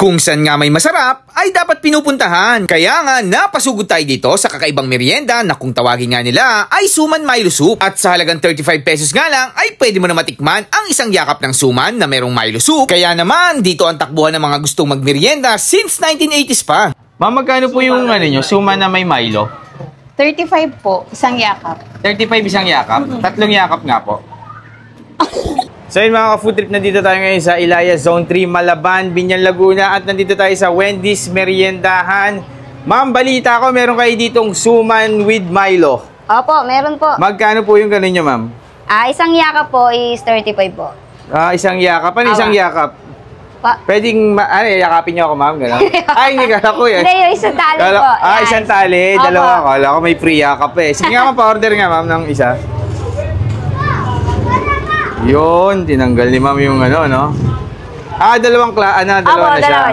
Kung saan nga may masarap, ay dapat pinupuntahan. Kaya nga, napasugod tayo dito sa kakaibang merienda na kung tawagin nga nila ay Suman Milo Soup. At sa halagang 35 pesos nga lang, ay pwede mo na matikman ang isang yakap ng suman na merong Milo Soup. Kaya naman, dito ang takbuhan ng mga gustong magmerienda since 1980s pa. Ma'am, magkano po yung suman na may Milo? 35 po, isang yakap. 35 isang yakap? Tatlong yakap nga po. So yun mga ka-food trip, nandito tayo ngayon sa Ilaya Zone 3, Malaban, Binyan, Laguna. At nandito tayo sa Wendy's Meriendahan. Ma'am, balita ko, meron kayo ditong suman with Milo. Opo, meron po. Magkano po yung ganun nyo, ma'am? Isang yakap po is 35 po. Isang yakap. Ano isang yakap? Pwedeng, yakapin niyo ako, ma'am, gano'n? Ay, hindi ka ko eh. Hindi, yung isang tali po. Isang tali. Opo. Dalawa ko. Alam ko may free yakap eh. Sige nga, pa-order nga, ma'am, ng isa. Yun, tinanggal ni ma'am yung no? Dalawang na siya.